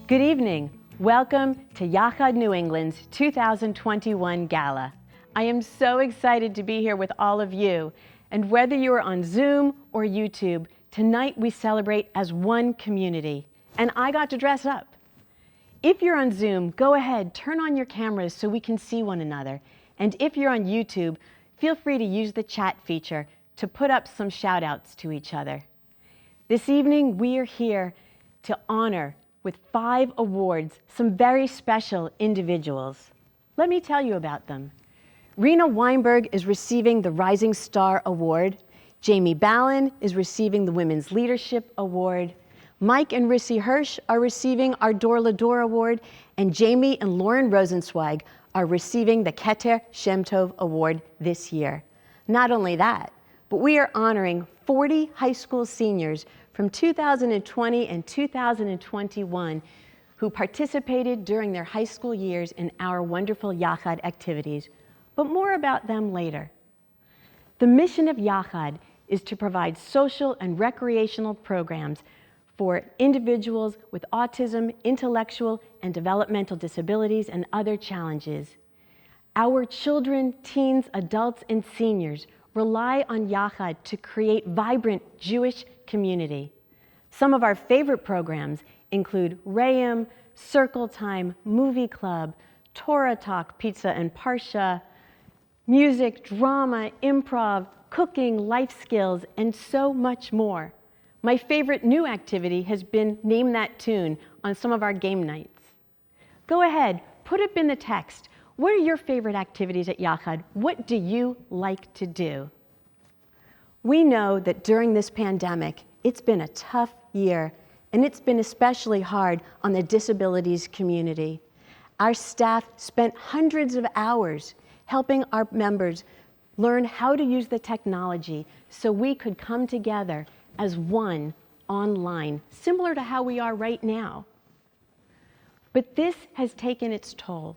Good evening. Welcome to Yachad New England's 2021 Gala. I am so excited to be here with all of you. And whether you are on Zoom or YouTube, tonight we celebrate as one community. And I got to dress up. If you're on Zoom, go ahead, turn on your cameras so we can see one another. And if you're on YouTube, feel free to use the chat feature to put up some shout outs to each other. This evening, we are here to honor with 5 awards some very special individuals. Let me tell you about them. Renal Weinberg is receiving the Rising Star Award. Jamie Ballen is receiving the Women's Leadership Award. Mike and Rissy Hirsch are receiving our Dor Lador Award, and Jamie and Lauren Rosenzweig are receiving the Keter Shem Tov Award this year. Not only that, but we are honoring 40 high school seniors from 2020 and 2021 who participated during their high school years in our wonderful Yachad activities, but more about them later. The mission of Yachad is to provide social and recreational programs for individuals with autism, intellectual and developmental disabilities, and other challenges. Our children, teens, adults, and seniors rely on Yachad to create vibrant Jewish community. Some of our favorite programs include Re'im, Circle Time, Movie Club, Torah Talk, Pizza and Parsha, music, drama, improv, cooking, life skills, and so much more. My favorite new activity has been Name That Tune on some of our game nights. Go ahead, put up in the text. What are your favorite activities at Yachad? What do you like to do? We know that during this pandemic, it's been a tough year, and it's been especially hard on the disabilities community. Our staff spent hundreds of hours helping our members learn how to use the technology so we could come together as one online, similar to how we are right now. But this has taken its toll.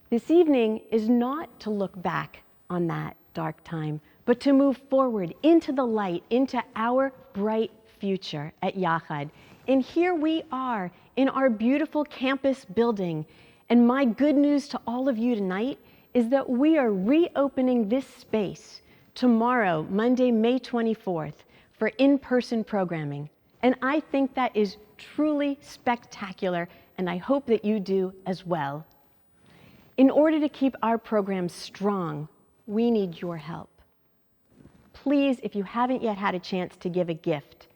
This evening is not to look back on that dark time, but to move forward into the light, into our bright future at Yachad. And here we are in our beautiful campus building. And my good news to all of you tonight is that we are reopening this space tomorrow, Monday, May 24th, for in-person programming. And I think that is truly spectacular, and I hope that you do as well. In order to keep our programs strong, we need your help. Please, if you haven't yet had a chance to give a gift,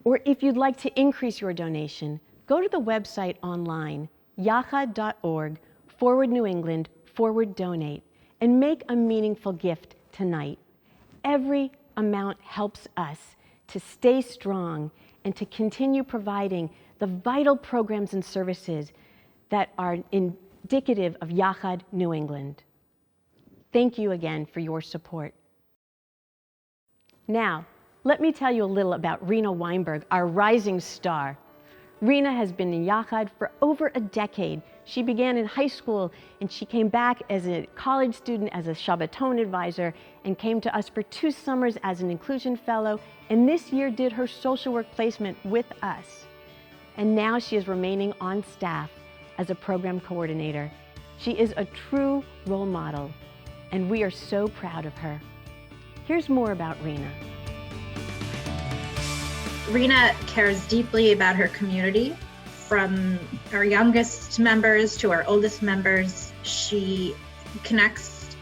or if you'd like to increase your donation, go to the website online, yachad.org/New England/donate, and make a meaningful gift tonight. Every amount helps us to stay strong and to continue providing the vital programs and services that are indicative of Yachad New England. Thank you again for your support. Now, let me tell you a little about Renal Weinberg, our rising star. Rena has been in Yachad for over a decade. She began in high school, and she came back as a college student as a Shabbaton advisor, and came to us for 2 summers as an inclusion fellow, and this year did her social work placement with us. And now she is remaining on staff as a program coordinator. She is a true role model, and we are so proud of her. Here's more about Rena. Rena cares deeply about her community, from our youngest members to our oldest members. She connects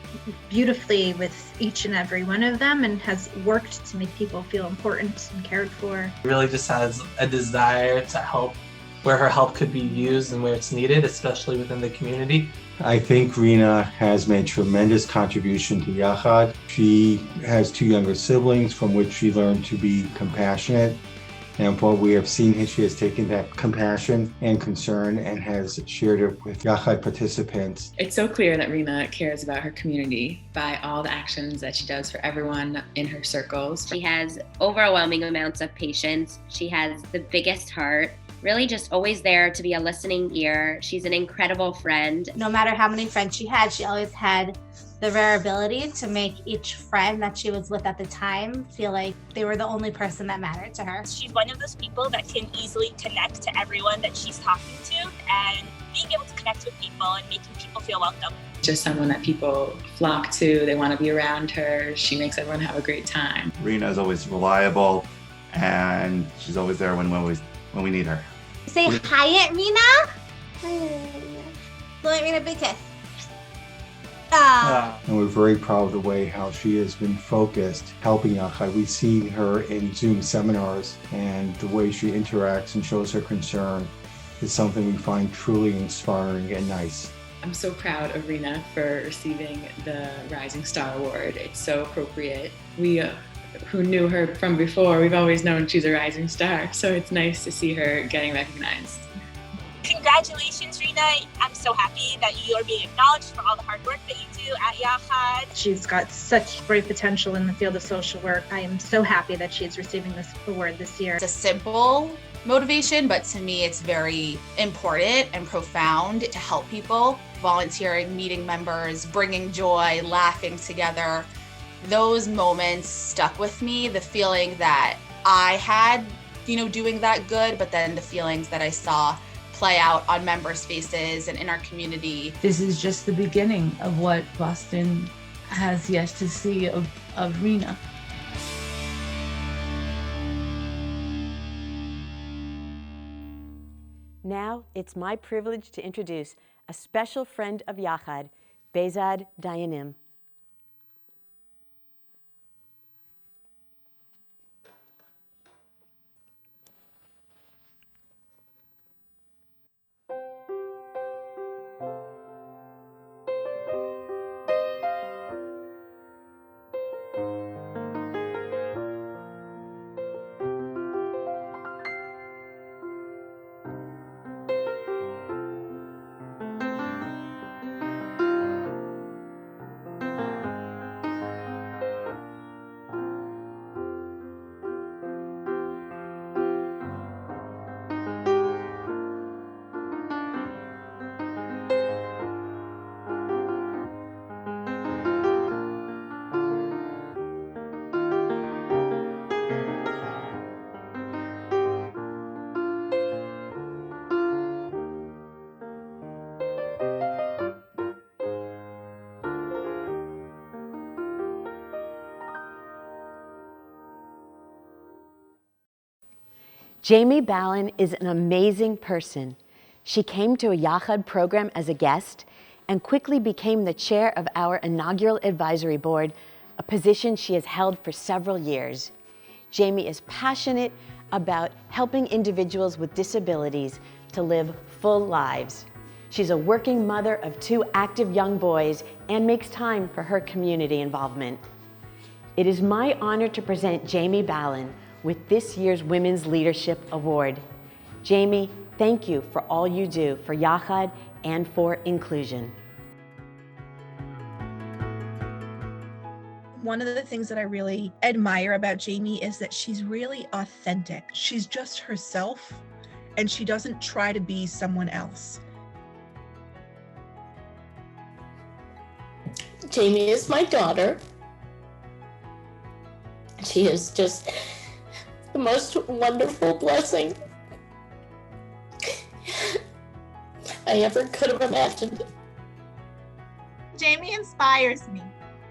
beautifully with each and every one of them and has worked to make people feel important and cared for. Really just has a desire to help where her help could be used and where it's needed, especially within the community. I think Rena has made tremendous contribution to Yachad. She has 2 younger siblings from which she learned to be compassionate. And what we have seen, she has taken that compassion and concern and has shared it with Yachad participants. It's so clear that Rena cares about her community by all the actions that she does for everyone in her circles. She has overwhelming amounts of patience. She has the biggest heart. really just always there to be a listening ear. She's an incredible friend. No matter how many friends she always had the rare ability to make each friend that she was with at the time feel like they were the only person that mattered to her. She's one of those people that can easily connect to everyone that she's talking to, and being able to connect with people and making people feel welcome. Just someone that people flock to. They want to be around her. She makes everyone have a great time. Rena is always reliable, and she's always there when we need her. Say hi, Aunt Rena. Hi, Aunt Rena. Blow Aunt Rena a big kiss. And we're very proud of the way how she has been focused, helping Yachad. We've seen her in Zoom seminars, and the way she interacts and shows her concern is something we find truly inspiring and nice. I'm so proud of Rena for receiving the Rising Star Award. It's so appropriate. We who knew her from before, we've always known she's a rising star, so it's nice to see her getting recognized. Congratulations, Rena. I'm so happy that you are being acknowledged for all the hard work that you do at Yachad. She's got such great potential in the field of social work. I am so happy that she's receiving this award this year. It's a simple motivation, but to me it's very important and profound to help people. Volunteering, meeting members, bringing joy, laughing together. Those moments stuck with me. The feeling that I had, doing that good, but then the feelings that I saw play out on members' faces and in our community. This is just the beginning of what Boston has yet to see of Rena. Now it's my privilege to introduce a special friend of Yachad, Behzad Dayanim. Jamie Ballen is an amazing person. She came to a Yachad program as a guest and quickly became the chair of our inaugural advisory board, a position she has held for several years. Jamie is passionate about helping individuals with disabilities to live full lives. She's a working mother of 2 active young boys and makes time for her community involvement. It is my honor to present Jamie Ballen with this year's Women's Leadership Award. Jamie, thank you for all you do for Yachad and for inclusion. One of the things that I really admire about Jamie is that she's really authentic. She's just herself, and she doesn't try to be someone else. Jamie is my daughter. She is just the most wonderful blessing I ever could have imagined. Jamie inspires me.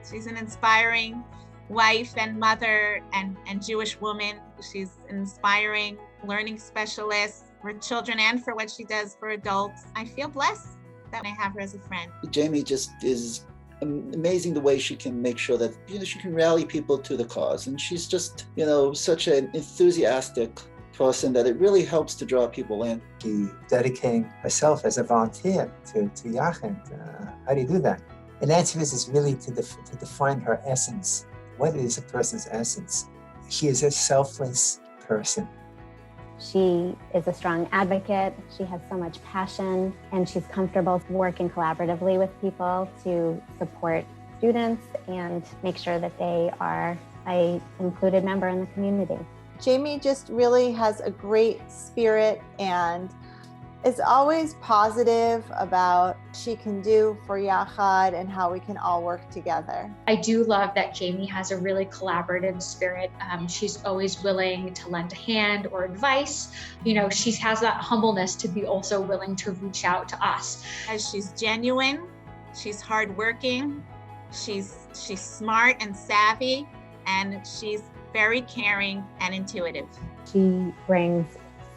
She's an inspiring wife and mother and Jewish woman. She's an inspiring learning specialist for children and for what she does for adults. I feel blessed that I have her as a friend. Jamie just is amazing the way she can make sure that she can rally people to the cause, and she's just such an enthusiastic person that it really helps to draw people in. She dedicating herself as a volunteer to Yachad. How do you do that? And the answer is really to define her essence. What is a person's essence? She is a selfless person. She is a strong advocate. She has so much passion, and she's comfortable working collaboratively with people to support students and make sure that they are an included member in the community. Jamie just really has a great spirit and is always positive about what she can do for Yachad and how we can all work together. I do love that Jamie has a really collaborative spirit. She's always willing to lend a hand or advice. You know, she has that humbleness to be also willing to reach out to us. As she's genuine, she's hardworking, she's smart and savvy, and she's very caring and intuitive. She brings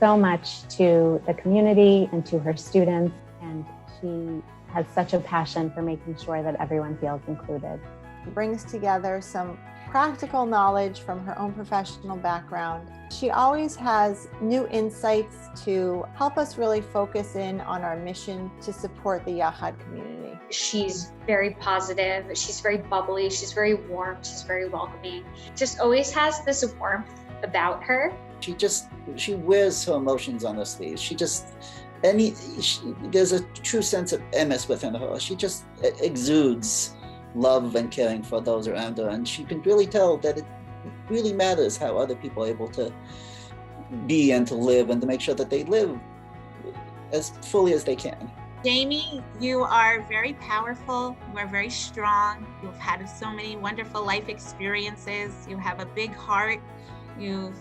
so much to the community and to her students, and she has such a passion for making sure that everyone feels included. She brings together some practical knowledge from her own professional background. She always has new insights to help us really focus in on our mission to support the Yachad community. She's very positive, she's very bubbly, she's very warm, she's very welcoming. Just always has this warmth about her. She wears her emotions on her sleeves. There's a true sense of emes within her. She just exudes love and caring for those around her, and she can really tell that it really matters how other people are able to be and to live, and to make sure that they live as fully as they can. Jamie, you are very powerful, you are very strong, you've had so many wonderful life experiences, you have a big heart, you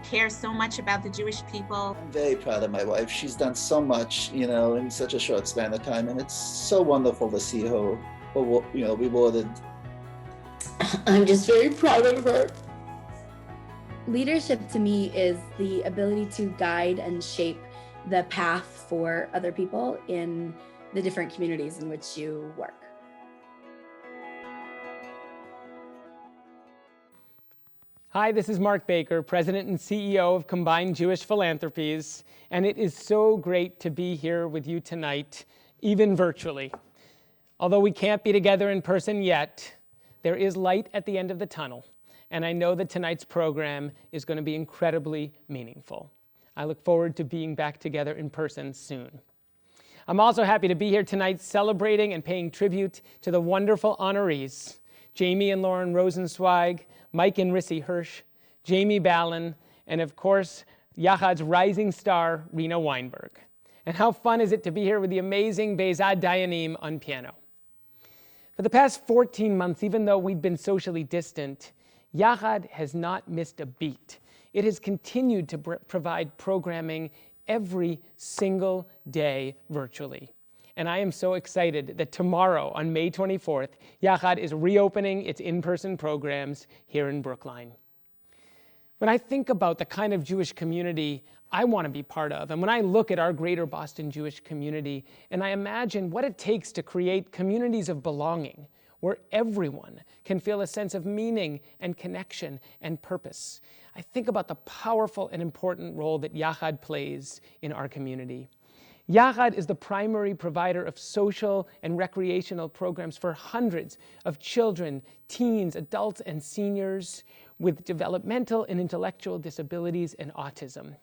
care so much about the Jewish people. I'm very proud of my wife. She's done so much, in such a short span of time, and it's so wonderful to see her, rewarded. I'm just very proud of her. Leadership to me is the ability to guide and shape the path for other people in the different communities in which you work. Hi, this is Mark Baker, President and CEO of Combined Jewish Philanthropies, and it is so great to be here with you tonight, even virtually. Although we can't be together in person yet, there is light at the end of the tunnel, and I know that tonight's program is going to be incredibly meaningful. I look forward to being back together in person soon. I'm also happy to be here tonight celebrating and paying tribute to the wonderful honorees, Jamie and Lauren Rosenzweig, Mike and Rissy Hirsch, Jamie Ballen, and of course, Yachad's rising star, Renal Weinberg. And how fun is it to be here with the amazing Be'ezad Dayanim on piano. For the past 14 months, even though we've been socially distant, Yachad has not missed a beat. It has continued to provide programming every single day virtually. And I am so excited that tomorrow, on May 24th, Yachad is reopening its in-person programs here in Brookline. When I think about the kind of Jewish community I want to be part of, and when I look at our greater Boston Jewish community, and I imagine what it takes to create communities of belonging, where everyone can feel a sense of meaning and connection and purpose, I think about the powerful and important role that Yachad plays in our community. Yachad is the primary provider of social and recreational programs for hundreds of children, teens, adults, and seniors with developmental and intellectual disabilities and autism.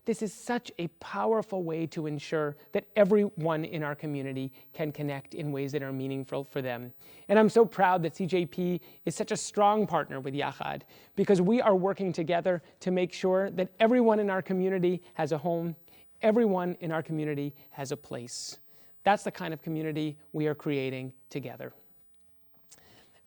This is such a powerful way to ensure that everyone in our community can connect in ways that are meaningful for them. And I'm so proud that CJP is such a strong partner with Yachad, because we are working together to make sure that everyone in our community has a home, everyone in our community has a place. That's the kind of community we are creating together.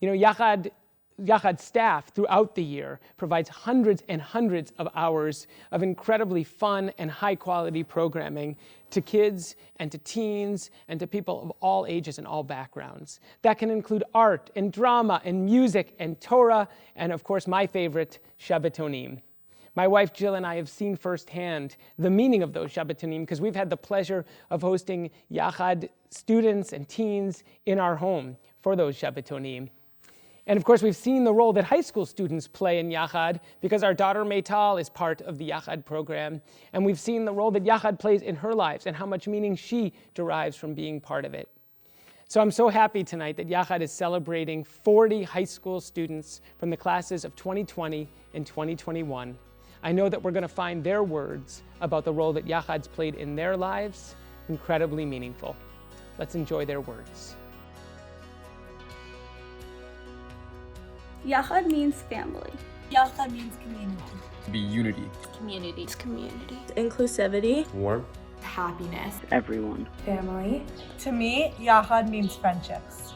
Yachad staff throughout the year provides hundreds and hundreds of hours of incredibly fun and high-quality programming to kids and to teens and to people of all ages and all backgrounds. That can include art and drama and music and Torah and, of course, my favorite, Shabbatonim. My wife Jill and I have seen firsthand the meaning of those Shabbatonim because we've had the pleasure of hosting Yachad students and teens in our home for those Shabbatonim. And of course, we've seen the role that high school students play in Yachad because our daughter Maytal is part of the Yachad program. And we've seen the role that Yachad plays in her lives and how much meaning she derives from being part of it. So I'm so happy tonight that Yachad is celebrating 40 high school students from the classes of 2020 and 2021. I know that we're going to find their words about the role that Yachad's played in their lives incredibly meaningful. Let's enjoy their words. Yachad means family. Yachad means community. To be unity. Community. It's community. Inclusivity. Warmth. Happiness. Everyone. Family. To me, Yachad means friendships.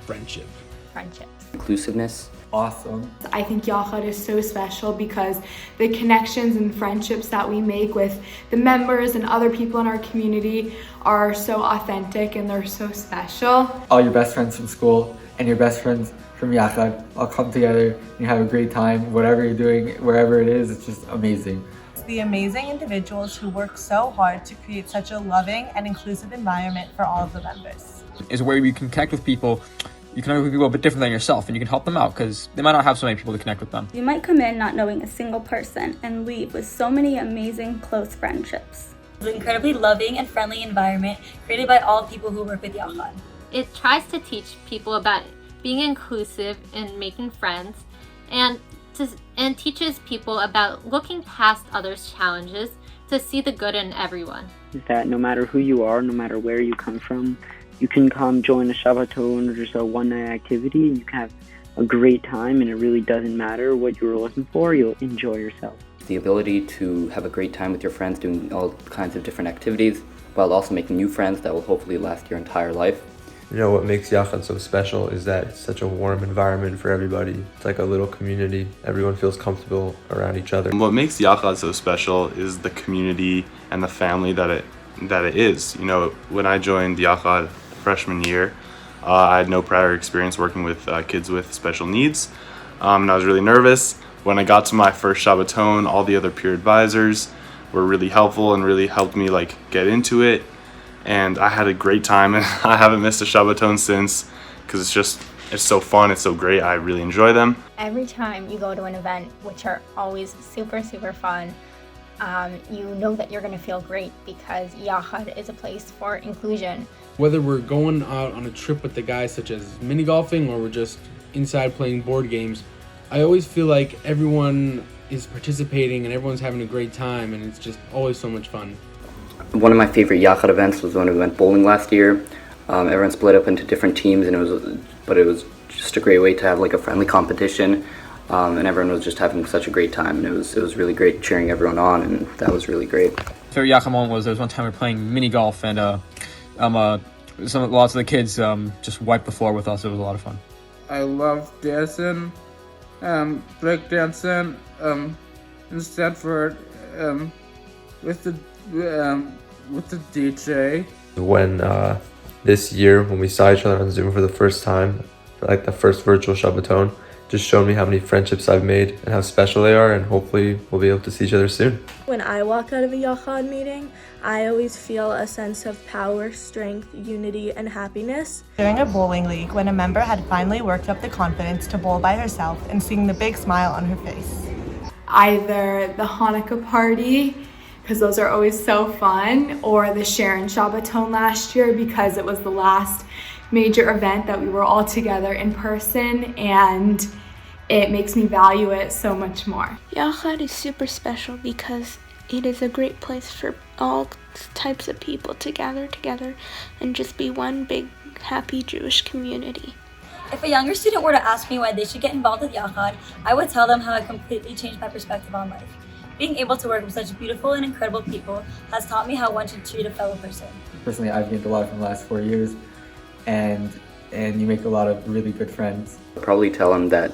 Friendship. Friendships. Inclusiveness. Awesome. I think Yachad is so special because the connections and friendships that we make with the members and other people in our community are so authentic and they're so special. All your best friends from school and your best friends from Yachad all come together and you have a great time, whatever you're doing, wherever it is, it's just amazing. It's the amazing individuals who work so hard to create such a loving and inclusive environment for all of the members. Is where you can connect with people. You can connect with people a bit different than yourself, and you can help them out because they might not have so many people to connect with them. You might come in not knowing a single person and leave with so many amazing close friendships. It's an incredibly loving and friendly environment created by all people who work with Yachad. It tries to teach people about being inclusive and making friends, and teaches people about looking past others' challenges to see the good in everyone. That no matter who you are, no matter where you come from, you can come join a Shabbaton or just a one-night activity and you can have a great time, and it really doesn't matter what you were looking for, you'll enjoy yourself. The ability to have a great time with your friends doing all kinds of different activities while also making new friends that will hopefully last your entire life. You know, what makes Yachad so special is that it's such a warm environment for everybody. It's like a little community. Everyone feels comfortable around each other. What makes Yachad so special is the community and the family that it is. You know, when I joined Yachad freshman year, I had no prior experience working with kids with special needs, and I was really nervous. When I got to my first Shabbaton, all the other peer advisors were really helpful and really helped me get into it. And I had a great time, and I haven't missed a Shabbaton since because it's so fun, it's so great, I really enjoy them. Every time you go to an event, which are always super, super fun, you know that you're going to feel great because Yachad is a place for inclusion. Whether we're going out on a trip with the guys such as mini golfing or we're just inside playing board games, I always feel like everyone is participating and everyone's having a great time, and it's just always so much fun. One of my favorite Yachad events was when we went bowling last year. Everyone split up into different teams, and it was just a great way to have a friendly competition, and everyone was just having such a great time, and it was really great cheering everyone on, and that was really great. So Yachad moment was there was one time we were playing mini golf, and lots of the kids just wiped the floor with us. It was a lot of fun. I love dancing, break dancing in Stanford with the DJ. When this year, when we saw each other on Zoom for the first time, for the first virtual Shabbaton, just showed me how many friendships I've made and how special they are, and hopefully we'll be able to see each other soon. When I walk out of a Yachad meeting, I always feel a sense of power, strength, unity, and happiness. During a bowling league, when a member had finally worked up the confidence to bowl by herself and seeing the big smile on her face. Either the Hanukkah party, because those are always so fun, or the Sharon Shabbaton last year because it was the last major event that we were all together in person, and it makes me value it so much more. Yachad is super special because it is a great place for all types of people to gather together and just be one big happy Jewish community. If a younger student were to ask me why they should get involved with Yachad, I would tell them how it completely changed my perspective on life. Being able to work with such beautiful and incredible people has taught me how one should treat a fellow person. Personally, I've gained a lot from the last 4 years, and you make a lot of really good friends. I'll probably tell them that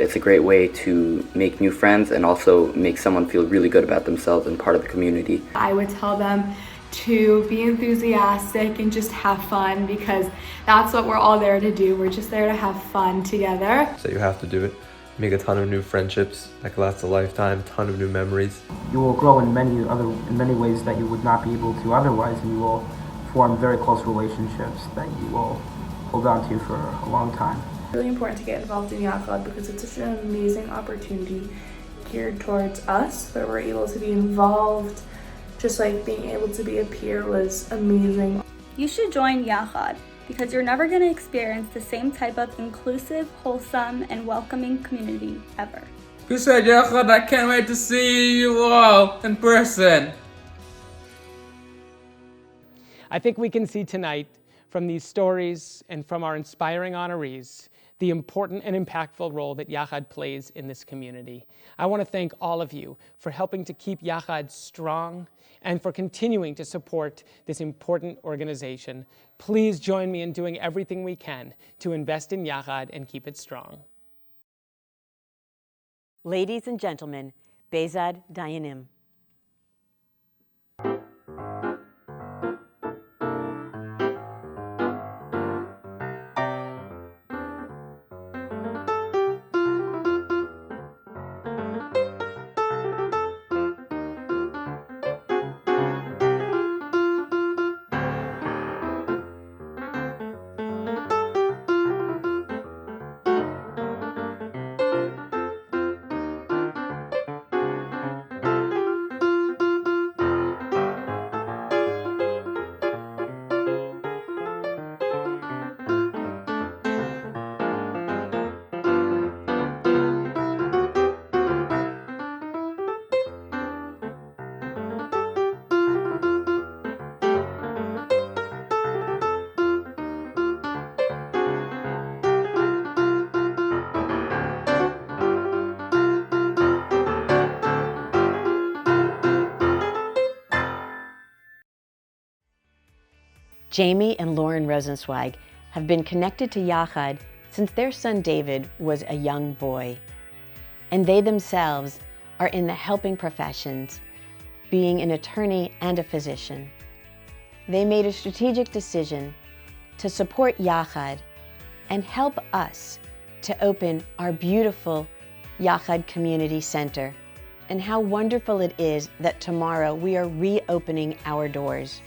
it's a great way to make new friends and also make someone feel really good about themselves and part of the community. I would tell them to be enthusiastic and just have fun because that's what we're all there to do. We're just there to have fun together. So you have to do it. Make a ton of new friendships that can last a lifetime, a ton of new memories. You will grow in many ways that you would not be able to otherwise, and you will form very close relationships that you will hold on to for a long time. It's really important to get involved in Yachad because it's such an amazing opportunity geared towards us, where we're able to be involved. Just being able to be a peer was amazing. You should join Yachad because you're never going to experience the same type of inclusive, wholesome, and welcoming community ever. Peace out, Yachad. I can't wait to see you all in person. I think we can see tonight from these stories and from our inspiring honorees the important and impactful role that Yachad plays in this community. I want to thank all of you for helping to keep Yachad strong and for continuing to support this important organization. Please join me in doing everything we can to invest in Yachad and keep it strong. Ladies and gentlemen, Bezad Dayanim. Jamie and Lauren Rosenzweig have been connected to Yachad since their son David was a young boy. And they themselves are in the helping professions, being an attorney and a physician. They made a strategic decision to support Yachad and help us to open our beautiful Yachad Community Center. And how wonderful it is that tomorrow we are reopening our doors.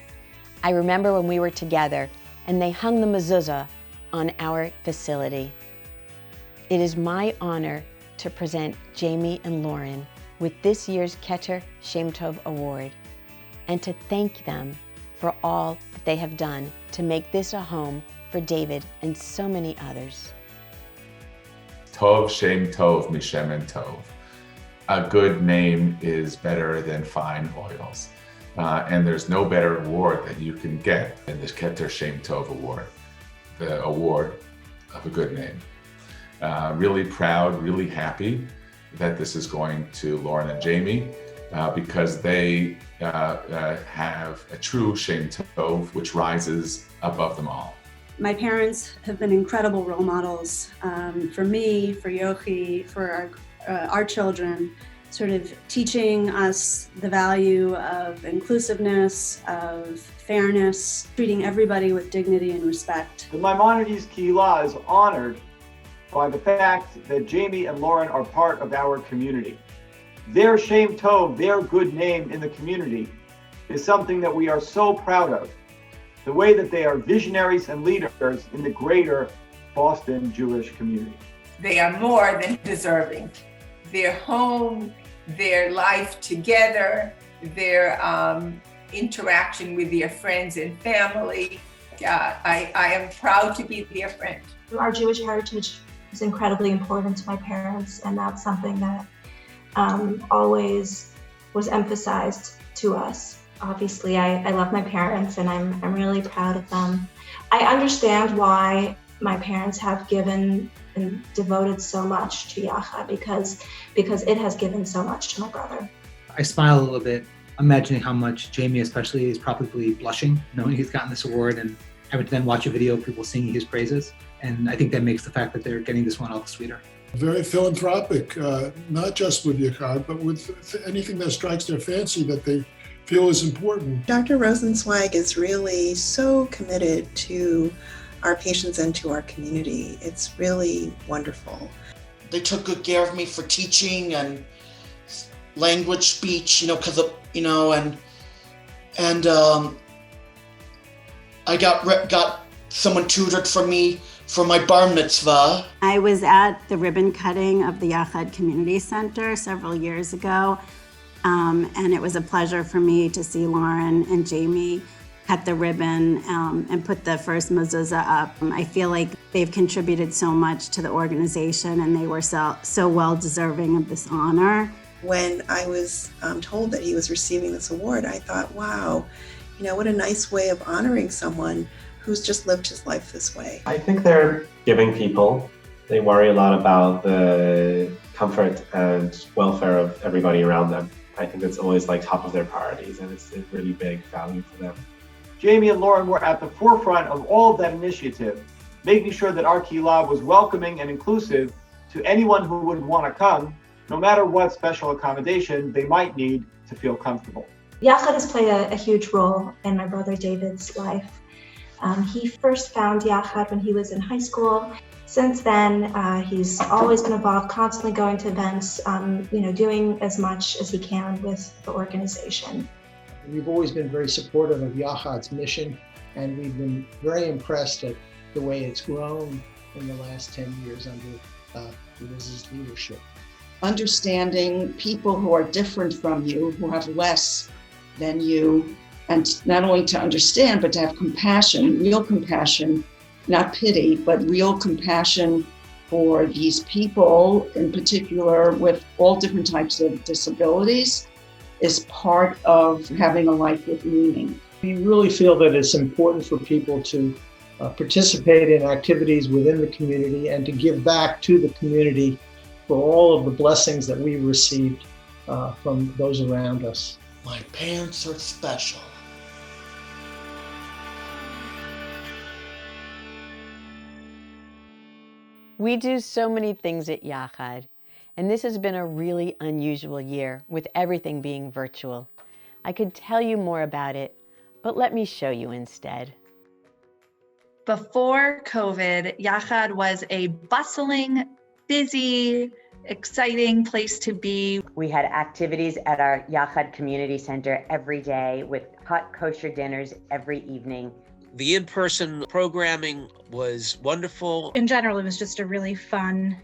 I remember when we were together and they hung the mezuzah on our facility. It is my honor to present Jamie and Lauren with this year's Keter Shem Tov Award and to thank them for all that they have done to make this a home for David and so many others. Tov Shem Tov Mishemen Tov. A good name is better than fine oils. And there's no better award that you can get than this Keter Shem Tov Award, the award of a good name. Really proud, really happy that this is going to Lauren and Jamie because they have a true Shem Tov which rises above them all. My parents have been incredible role models for me, for Yochi, for our children, sort of teaching us the value of inclusiveness, of fairness, treating everybody with dignity and respect. The Maimonides Kehillah is honored by the fact that Jamie and Lauren are part of our community. Their Shem Tov, their good name in the community, is something that we are so proud of. The way that they are visionaries and leaders in the greater Boston Jewish community. They are more than deserving. Their home, their life together, their interaction with their friends and family. I am proud to be their friend. Our Jewish heritage is incredibly important to my parents, and that's something that always was emphasized to us. Obviously, I love my parents and I'm really proud of them. I understand why my parents have given and devoted so much to Yachad because it has given so much to my brother. I smile a little bit, imagining how much Jamie especially is probably blushing, knowing he's gotten this award and having to then watch a video of people singing his praises. And I think that makes the fact that they're getting this one all the sweeter. Very philanthropic, not just with Yachad, but with anything that strikes their fancy that they feel is important. Dr. Rosenzweig is really so committed to our patients and to our community. It's really wonderful. They took good care of me for teaching and language, speech, because of, and I got someone tutored for me for my bar mitzvah. I was at the ribbon cutting of the Yachad Community Center several years ago, and it was a pleasure for me to see Lauren and Jamie cut the ribbon and put the first mezuzah up. I feel like they've contributed so much to the organization and they were so well deserving of this honor. When I was told that he was receiving this award, I thought, wow, what a nice way of honoring someone who's just lived his life this way. I think they're giving people. They worry a lot about the comfort and welfare of everybody around them. I think it's always like top of their priorities, and it's a really big value for them. Jamie and Lauren were at the forefront of all of that initiative, making sure that our Gala was welcoming and inclusive to anyone who would want to come, no matter what special accommodation they might need to feel comfortable. Yachad has played a huge role in my brother David's life. He first found Yachad when he was in high school. Since then, he's always been involved, constantly going to events, doing as much as he can with the organization. We've always been very supportive of Yachad's mission, and we've been very impressed at the way it's grown in the last 10 years under Liz's leadership. Understanding people who are different from you, who have less than you, and not only to understand, but to have compassion, real compassion, not pity, but real compassion for these people, in particular with all different types of disabilities, is part of having a life with meaning. We really feel that it's important for people to participate in activities within the community and to give back to the community for all of the blessings that we've received from those around us. My parents are special. We do so many things at Yachad, and this has been a really unusual year with everything being virtual. I could tell you more about it, but let me show you instead. Before COVID, Yachad was a bustling, busy, exciting place to be. We had activities at our Yachad Community Center every day with hot kosher dinners every evening. The in-person programming was wonderful. In general, it was just a really fun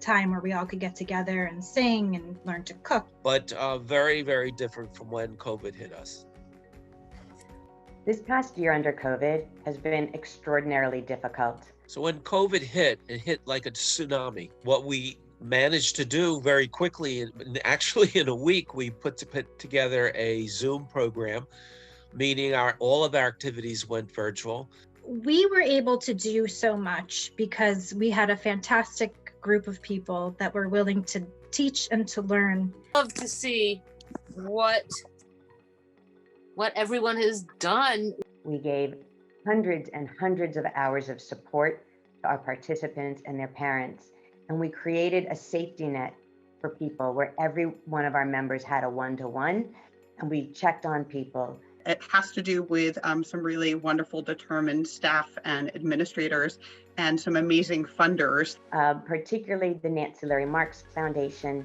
time where we all could get together and sing and learn to cook. But very, very different from when COVID hit us. This past year under COVID has been extraordinarily difficult. So when COVID hit, it hit like a tsunami. What we managed to do very quickly, and actually in a week, we put together a Zoom program, meaning all of our activities went virtual. We were able to do so much because we had a fantastic group of people that were willing to teach and to learn. Love to see what everyone has done. We gave hundreds and hundreds of hours of support to our participants and their parents, and we created a safety net for people where every one of our members had a one-to-one, and we checked on people. It has to do with some really wonderful, determined staff and administrators and some amazing funders. Particularly the Nancy Larry Marks Foundation,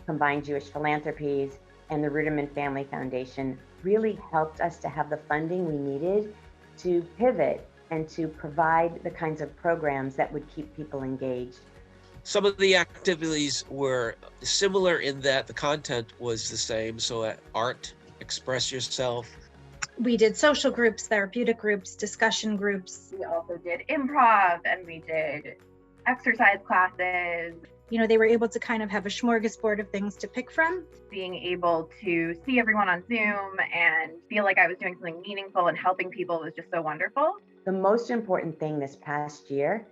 Combined Jewish Philanthropies, and the Ruderman Family Foundation really helped us to have the funding we needed to pivot and to provide the kinds of programs that would keep people engaged. Some of the activities were similar in that the content was the same. So art, express yourself. We did social groups, therapeutic groups, discussion groups. We also did improv and we did exercise classes. You know, they were able to kind of have a smorgasbord of things to pick from. Being able to see everyone on Zoom and feel like I was doing something meaningful and helping people was just so wonderful. The most important thing this past year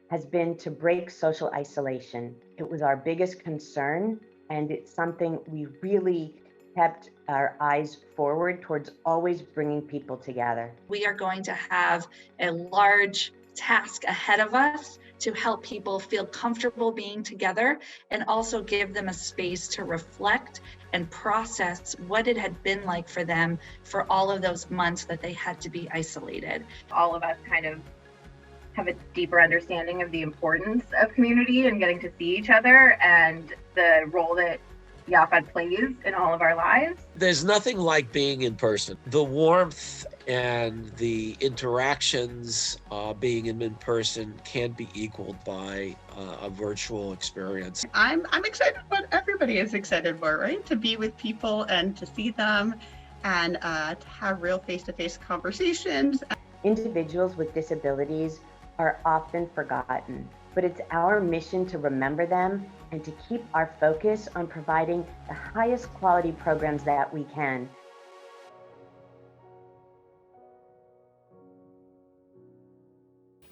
has been to break social isolation. It was our biggest concern, and it's something we really kept our eyes forward towards, always bringing people together. We are going to have a large task ahead of us to help people feel comfortable being together and also give them a space to reflect and process what it had been like for them for all of those months that they had to be isolated. All of us kind of have a deeper understanding of the importance of community and getting to see each other and the role that Yachad plays in all of our lives. There's nothing like being in person. The warmth and the interactions being in person can't be equaled by a virtual experience. I'm excited what everybody is excited for, right? To be with people and to see them and to have real face-to-face conversations. Individuals with disabilities are often forgotten, but it's our mission to remember them and to keep our focus on providing the highest quality programs that we can.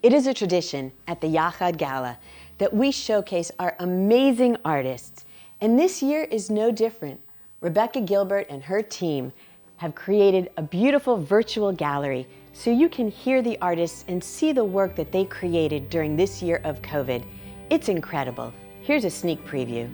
It is a tradition at the Yachad Gala that we showcase our amazing artists, and this year is no different. Rebecca Gilbert and her team have created a beautiful virtual gallery so you can hear the artists and see the work that they created during this year of COVID. It's incredible. Here's a sneak preview.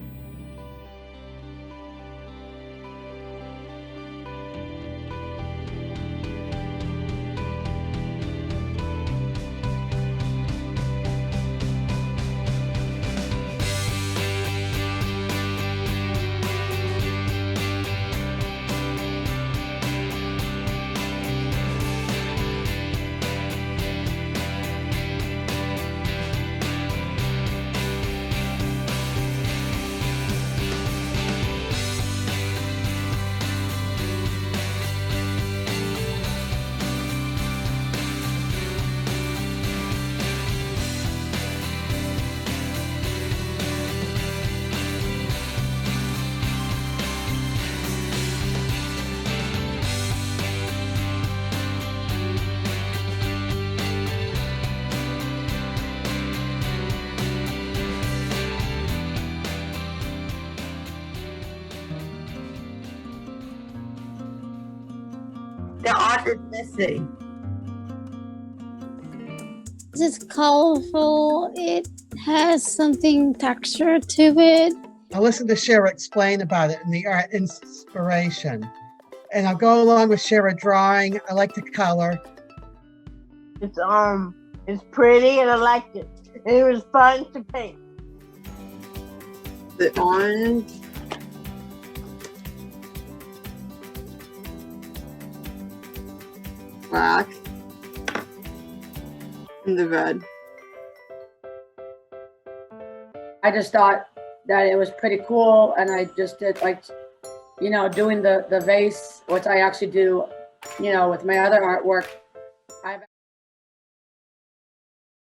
The art is missing. It's colorful. It has something texture to it. I listened to Shara explain about it and the art inspiration. And I'll go along with Shara drawing. I like the color. It's pretty and I liked it. And it was fun to paint. The orange. Black. And the red. I just thought that it was pretty cool, and I just did doing the vase, which I actually do, with my other artwork.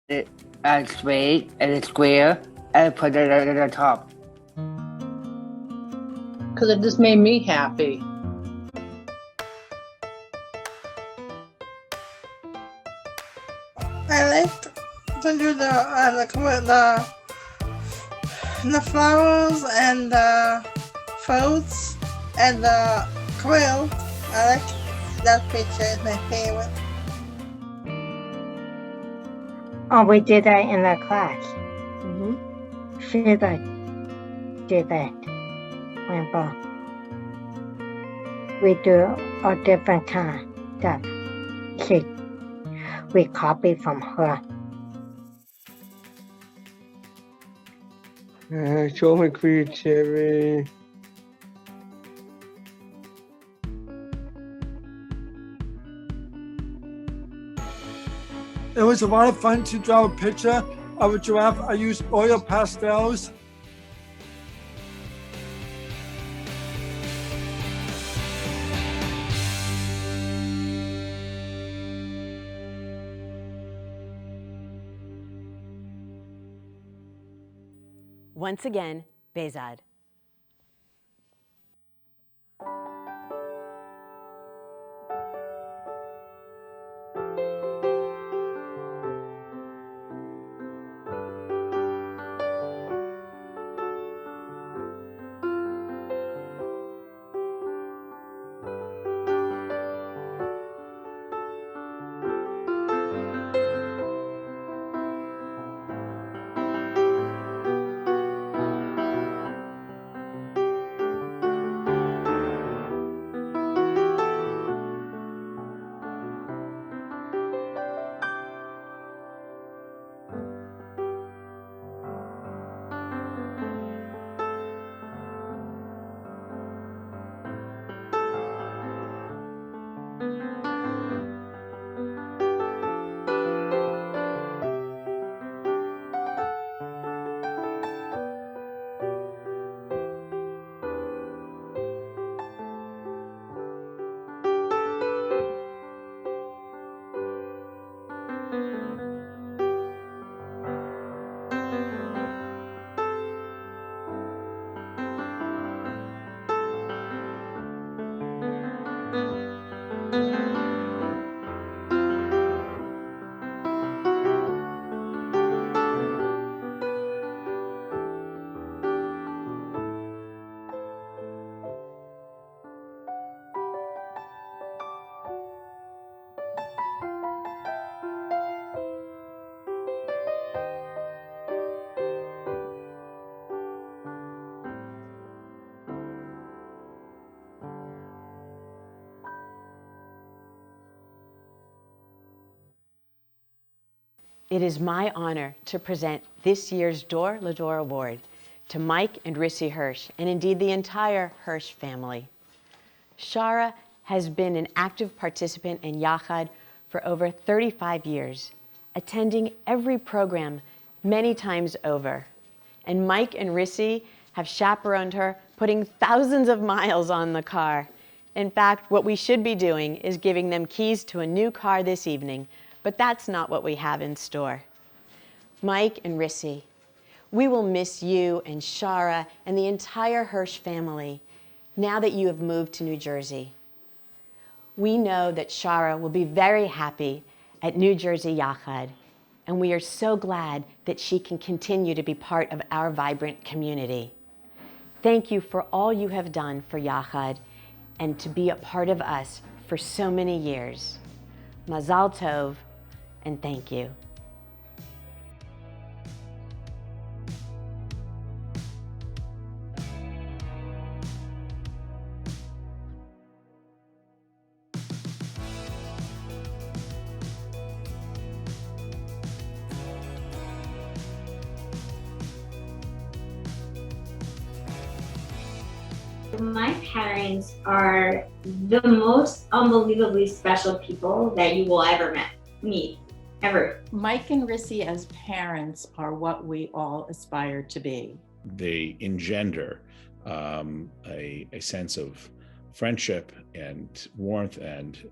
It's straight and it's square, and I put it at the top. Because it just made me happy. I like to do the flowers and the fruits and the quilt. I like that picture. Is my favorite. Oh, we did that in the class. She did that. Weinberg. We do a different kind stuff. We copy from her. Show my creativity. It was a lot of fun to draw a picture of a giraffe. I used oil pastels. Once again, Behzad. It is my honor to present this year's Dor Lador Award to Mike and Rissy Hirsch, and indeed the entire Hirsch family. Shara has been an active participant in Yachad for over 35 years, attending every program many times over. And Mike and Rissy have chaperoned her, putting thousands of miles on the car. In fact, what we should be doing is giving them keys to a new car this evening, but that's not what we have in store. Mike and Rissy, we will miss you and Shara and the entire Hirsch family now that you have moved to New Jersey. We know that Shara will be very happy at New Jersey Yachad, and we are so glad that she can continue to be part of our vibrant community. Thank you for all you have done for Yachad and to be a part of us for so many years. Mazal Tov, and thank you. My parents are the most unbelievably special people that you will ever meet, ever. Mike and Rissy as parents are what we all aspire to be. They engender a sense of friendship and warmth and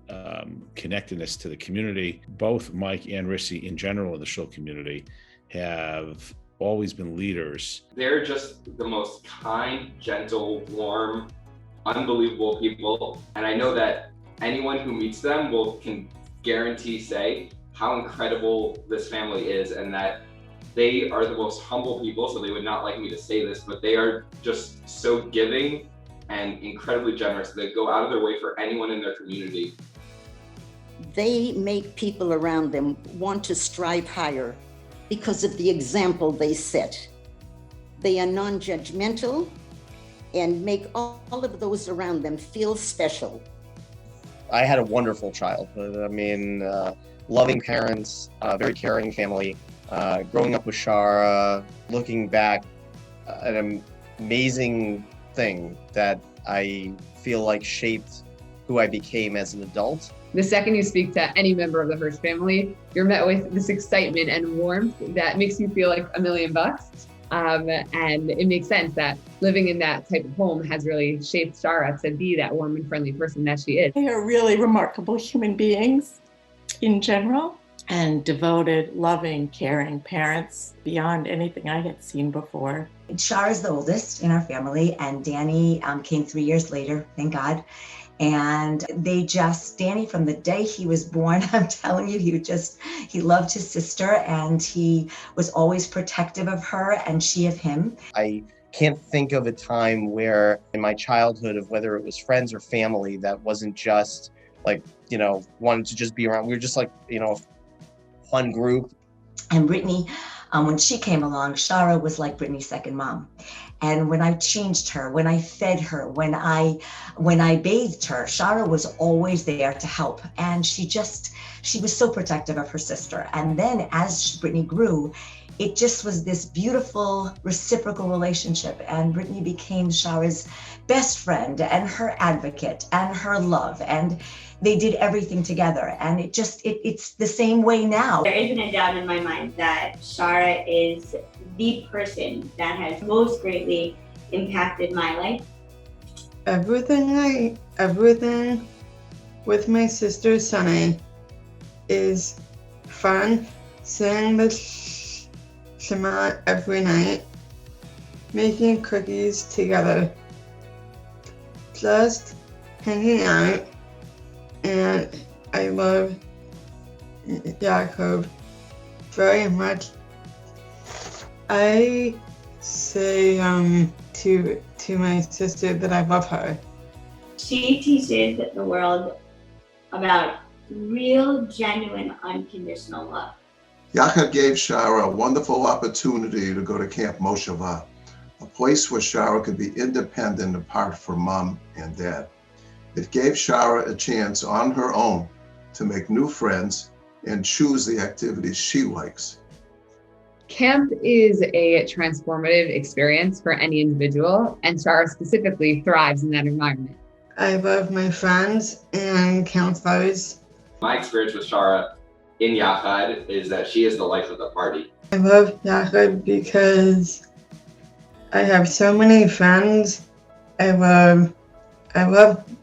connectedness to the community. Both Mike and Rissy in general in the Shul community have always been leaders. They're just the most kind, gentle, warm, unbelievable people. And I know that anyone who meets them can guarantee say how incredible this family is, and that they are the most humble people, so they would not like me to say this, but they are just so giving and incredibly generous. They go out of their way for anyone in their community. They make people around them want to strive higher because of the example they set. They are non-judgmental and make all of those around them feel special. I had a wonderful childhood. I mean, loving parents, very caring family. Growing up with Shara, looking back, an amazing thing that I feel like shaped who I became as an adult. The second you speak to any member of the Hirsch family, you're met with this excitement and warmth that makes you feel like $1 million. And it makes sense that living in that type of home has really shaped Shara to be that warm and friendly person that she is. They are really remarkable human beings in general, and devoted, loving, caring parents beyond anything I had seen before. Shara's the oldest in our family, and Danny came 3 years later, thank God. And Danny, from the day he was born, I'm telling you, he loved his sister, and he was always protective of her and she of him. I can't think of a time where in my childhood, of whether it was friends or family, that wasn't just like, wanted to just be around. We were just like, a fun group. And Brittany, when she came along, Shara was like Brittany's second mom. And when I changed her, when I fed her, when I bathed her, Shara was always there to help. And she was so protective of her sister. And then as Brittany grew, it just was this beautiful reciprocal relationship. And Brittany became Shara's best friend and her advocate and her love. And they did everything together. And it's the same way now. There isn't a doubt in my mind that Shara is the person that has most greatly impacted my life. Everything with my sister Sunny is fun, singing the Shema every night, making cookies together, just hanging out, and I love Yachad very much. I say to my sister that I love her. She teaches the world about real, genuine, unconditional love. Yachad gave Shara a wonderful opportunity to go to Camp Mosheva, a place where Shara could be independent apart from mom and dad. It gave Shara a chance on her own to make new friends and choose the activities she likes. Camp is a transformative experience for any individual, and Shara specifically thrives in that environment. I love my friends and counselors. My experience with Shara in Yachad is that she is the life of the party. I love Yachad because I have so many friends. I love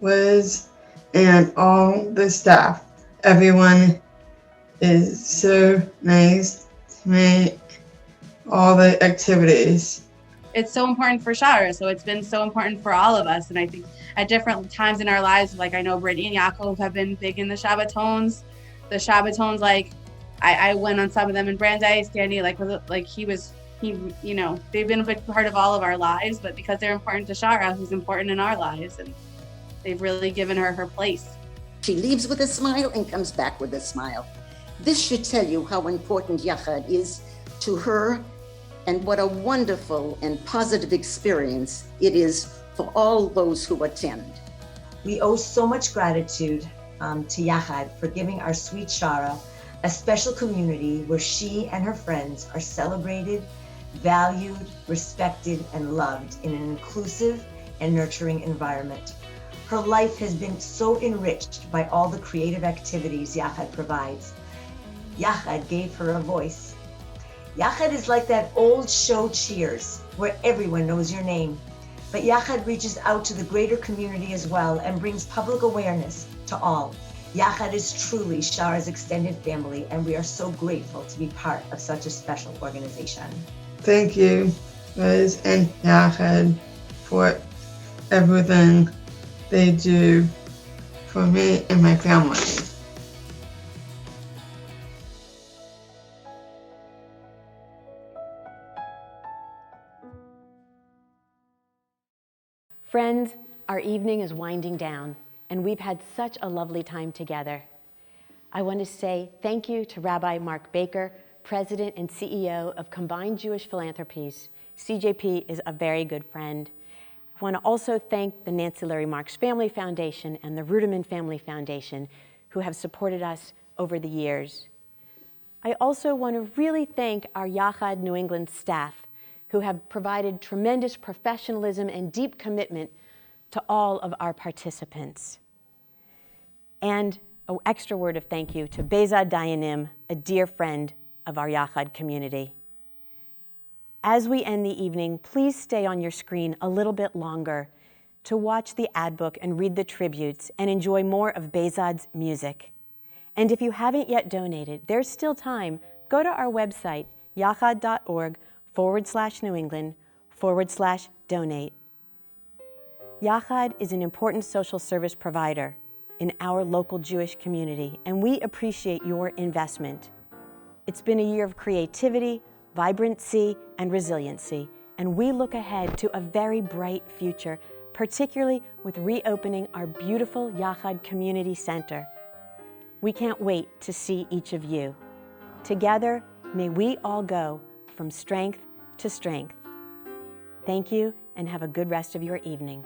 Liz and all the staff. Everyone is so nice to make all the activities. It's so important for Shara, so it's been so important for all of us. And I think at different times in our lives, like I know Brittany and Yaakov have been big in the Shabbatons. The Shabbatons, like I went on some of them in Brandeis, Danny, they've been a big part of all of our lives, but because they're important to Shara, who's important in our lives, and they've really given her her place. She leaves with a smile and comes back with a smile. This should tell you how important Yachad is to her and what a wonderful and positive experience it is for all those who attend. We owe so much gratitude to Yachad for giving our sweet Shara a special community where she and her friends are celebrated, valued, respected, and loved in an inclusive and nurturing environment. Her life has been so enriched by all the creative activities Yachad provides. Yachad gave her a voice. Yachad is like that old show Cheers, where everyone knows your name. But Yachad reaches out to the greater community as well and brings public awareness to all. Yachad is truly Shara's extended family, and we are so grateful to be part of such a special organization. Thank you, Liz and Yachad, for everything they do for me and my family. Friends, our evening is winding down, and we've had such a lovely time together. I want to say thank you to Rabbi Mark Baker, President and CEO of Combined Jewish Philanthropies. CJP is a very good friend. I want to also thank the Nancy Larry Marks Family Foundation and the Ruderman Family Foundation, who have supported us over the years. I also want to really thank our Yachad New England staff, who have provided tremendous professionalism and deep commitment to all of our participants. And an extra word of thank you to Bezad Dayanim, a dear friend of our Yachad community. As we end the evening, please stay on your screen a little bit longer to watch the ad book and read the tributes and enjoy more of Bezad's music. And if you haven't yet donated, there's still time. Go to our website, yachad.org/New England/donate. Yachad is an important social service provider in our local Jewish community, and we appreciate your investment. It's been a year of creativity, vibrancy, and resiliency, and we look ahead to a very bright future, particularly with reopening our beautiful Yachad Community Center. We can't wait to see each of you. Together, may we all go from strength to strength. Thank you, and have a good rest of your evening.